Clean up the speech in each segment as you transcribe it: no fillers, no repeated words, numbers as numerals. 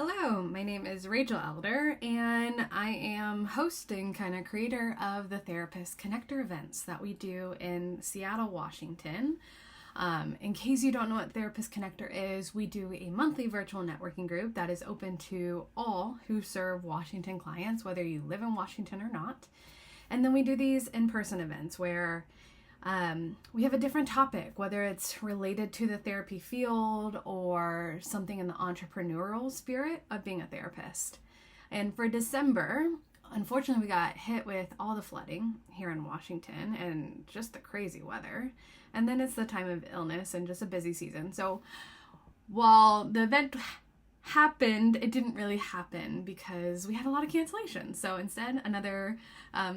Hello, my name is Rachel Elder, and I am host and kind of creator of the Therapist Connector events that we do in Seattle, Washington. In case you don't know what Therapist Connector is, we do a monthly virtual networking group that is open to all who serve Washington clients, whether you live in Washington or not. And then we do these in-person events where we have a different topic, whether it's related to the therapy field or something in the entrepreneurial spirit of being a therapist. And for December, unfortunately, we got hit with all the flooding here in Washington and just the crazy weather. And then it's the time of illness and just a busy season. So while the event happened, it didn't really happen because we had a lot of cancellations. So instead, another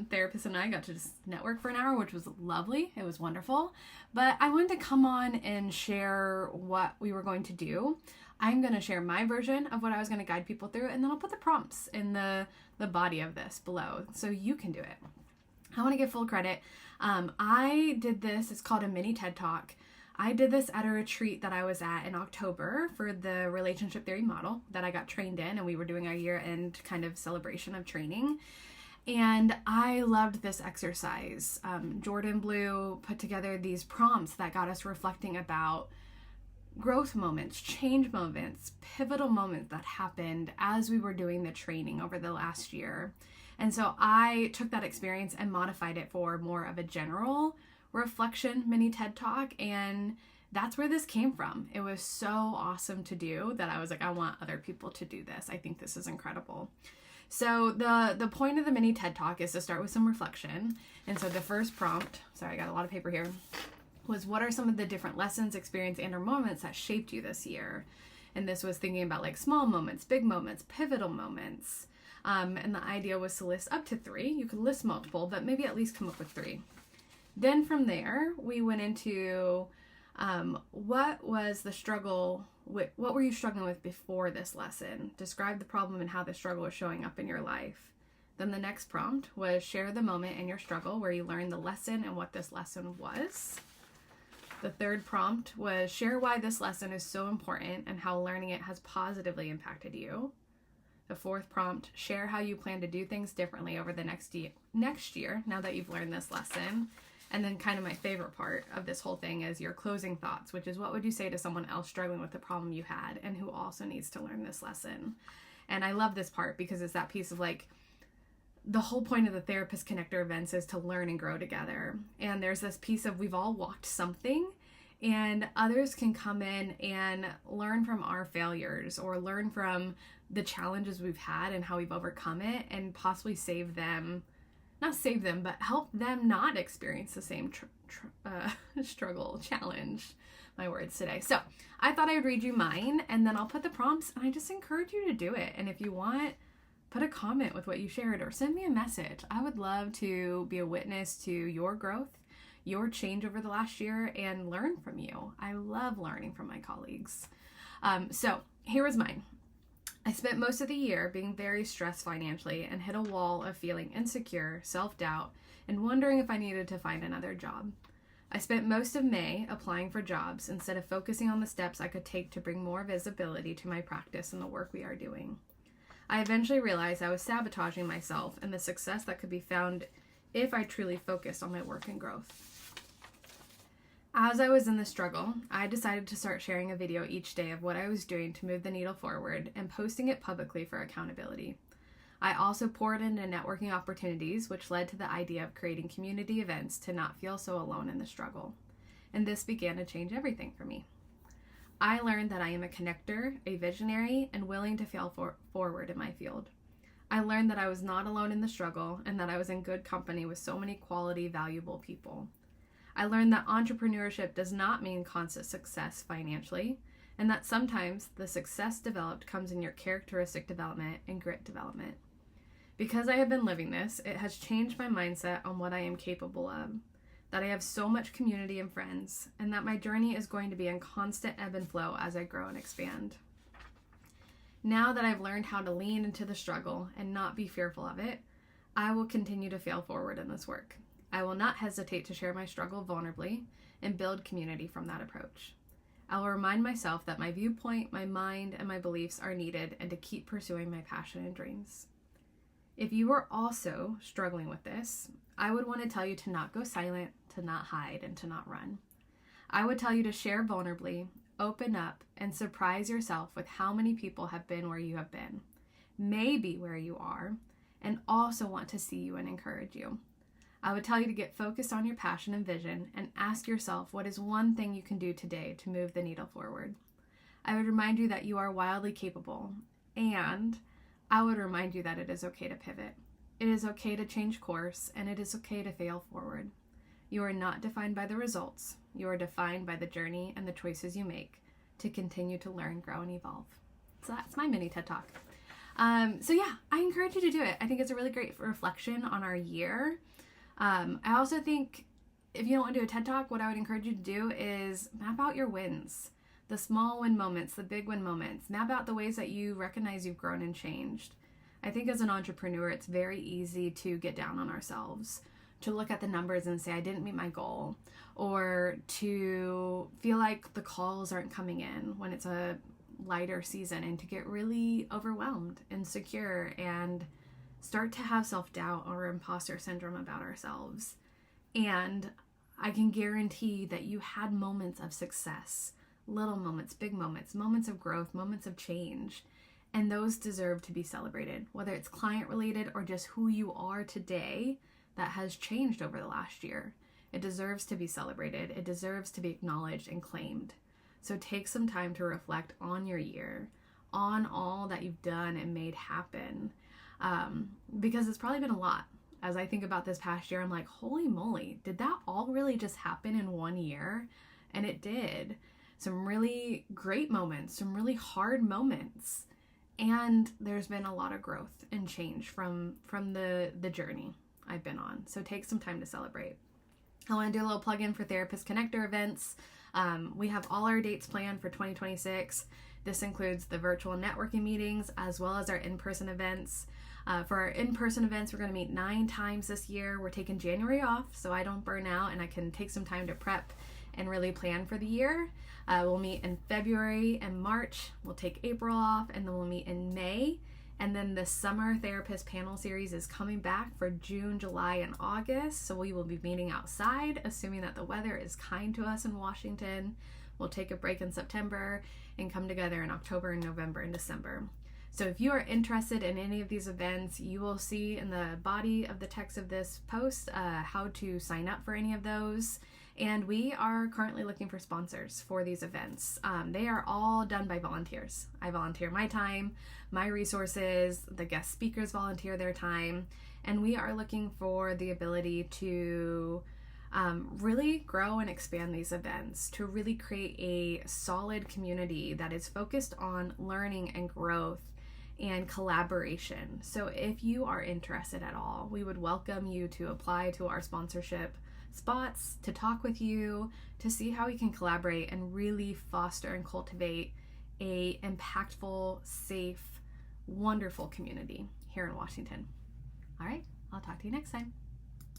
therapist and I got to just network for an hour, which was lovely. It was wonderful. But I wanted to come on and share what we were going to do. I'm going to share my version of what I was going to guide people through, and then I'll put the prompts in the body of this below so you can do it. I want to give full credit. I did this. It's called a mini TED Talk. I did this at a retreat that I was at in October for the relationship theory model that I got trained in, and we were doing our year-end kind of celebration of training. And I loved this exercise. Jourdan Blue put together these prompts that got us reflecting about growth moments, change moments, pivotal moments that happened as we were doing the training over the last year. And so I took that experience and modified it for more of a general reflection mini TED Talk, and that's where this came from. It was so awesome to do that I was like, I want other people to do this. I think this is incredible. So the point of the mini TED Talk is to start with some reflection. And so the first prompt, sorry, I got a lot of paper here, was what are some of the different lessons, experience, and or moments that shaped you this year? And this was thinking about like small moments, big moments, pivotal moments. And the idea was to list up to 3. You could list multiple, but maybe at least come up with 3. Then from there, we went into what was the struggle, what were you struggling with before this lesson? Describe the problem and how the struggle is showing up in your life. Then the next prompt was share the moment in your struggle where you learned the lesson and what this lesson was. The third prompt was share why this lesson is so important and how learning it has positively impacted you. The fourth prompt, share how you plan to do things differently over the next year now that you've learned this lesson. And then kind of my favorite part of this whole thing is your closing thoughts, which is what would you say to someone else struggling with the problem you had and who also needs to learn this lesson? And I love this part because it's that piece of like, the whole point of the Therapist Connector events is to learn and grow together. And there's this piece of we've all walked something, and others can come in and learn from our failures or learn from the challenges we've had and how we've overcome it and possibly not save them, but help them not experience the same struggle, challenge, my words today. So I thought I would read you mine, and then I'll put the prompts, and I just encourage you to do it. And if you want, put a comment with what you shared or send me a message. I would love to be a witness to your growth, your change over the last year, and learn from you. I love learning from my colleagues. So here was mine. I spent most of the year being very stressed financially and hit a wall of feeling insecure, self-doubt, and wondering if I needed to find another job. I spent most of May applying for jobs instead of focusing on the steps I could take to bring more visibility to my practice and the work we are doing. I eventually realized I was sabotaging myself and the success that could be found if I truly focused on my work and growth. As I was in the struggle, I decided to start sharing a video each day of what I was doing to move the needle forward and posting it publicly for accountability. I also poured into networking opportunities, which led to the idea of creating community events to not feel so alone in the struggle. And this began to change everything for me. I learned that I am a connector, a visionary, and willing to fail forward in my field. I learned that I was not alone in the struggle and that I was in good company with so many quality, valuable people. I learned that entrepreneurship does not mean constant success financially, and that sometimes the success developed comes in your characteristic development and grit development. Because I have been living this, it has changed my mindset on what I am capable of, that I have so much community and friends, and that my journey is going to be in constant ebb and flow as I grow and expand. Now that I've learned how to lean into the struggle and not be fearful of it, I will continue to fail forward in this work. I will not hesitate to share my struggle vulnerably and build community from that approach. I will remind myself that my viewpoint, my mind, and my beliefs are needed and to keep pursuing my passion and dreams. If you are also struggling with this, I would want to tell you to not go silent, to not hide, and to not run. I would tell you to share vulnerably, open up, and surprise yourself with how many people have been where you have been, maybe where you are, and also want to see you and encourage you. I would tell you to get focused on your passion and vision and ask yourself what is one thing you can do today to move the needle forward. I would remind you that you are wildly capable, and I would remind you that it is okay to pivot. It is okay to change course, and it is okay to fail forward. You are not defined by the results. You are defined by the journey and the choices you make to continue to learn, grow, and evolve. So that's my mini TED Talk. I encourage you to do it. I think it's a really great reflection on our year. I also think if you don't want to do a TED Talk, what I would encourage you to do is map out your wins, the small win moments, the big win moments. Map out the ways that you recognize you've grown and changed. I think as an entrepreneur, it's very easy to get down on ourselves, to look at the numbers and say, I didn't meet my goal, or to feel like the calls aren't coming in when it's a lighter season, and to get really overwhelmed, insecure, and start to have self-doubt or imposter syndrome about ourselves. And I can guarantee that you had moments of success, little moments, big moments, moments of growth, moments of change, and those deserve to be celebrated, whether it's client related or just who you are today that has changed over the last year. It deserves to be celebrated. It deserves to be acknowledged and claimed. So take some time to reflect on your year, on all that you've done and made happen, because it's probably been a lot. As I think about this past year, I'm like, holy moly, did that all really just happen in 1 year? And it did. Some really great moments, some really hard moments. And there's been a lot of growth and change from the journey I've been on. So take some time to celebrate. I want to do a little plug-in for Therapist Connector events. We have all our dates planned for 2026. This includes the virtual networking meetings as well as our in-person events. For our in-person events, we're going to meet 9 times this year. We're taking January off so I don't burn out and I can take some time to prep and really plan for the year. We'll meet in February and March. We'll take April off, and then we'll meet in May. And then the Summer Therapist Panel Series is coming back for June, July, and August. So we will be meeting outside, assuming that the weather is kind to us in Washington. We'll take a break in September and come together in October and November and December. So if you are interested in any of these events, you will see in the body of the text of this post how to sign up for any of those. And we are currently looking for sponsors for these events. They are all done by volunteers. I volunteer my time, my resources, the guest speakers volunteer their time, and we are looking for the ability to really grow and expand these events, to really create a solid community that is focused on learning and growth and collaboration. So if you are interested at all, we would welcome you to apply to our sponsorship spots, to talk with you, to see how we can collaborate and really foster and cultivate a impactful, safe, wonderful community here in Washington. All right, I'll talk to you next time.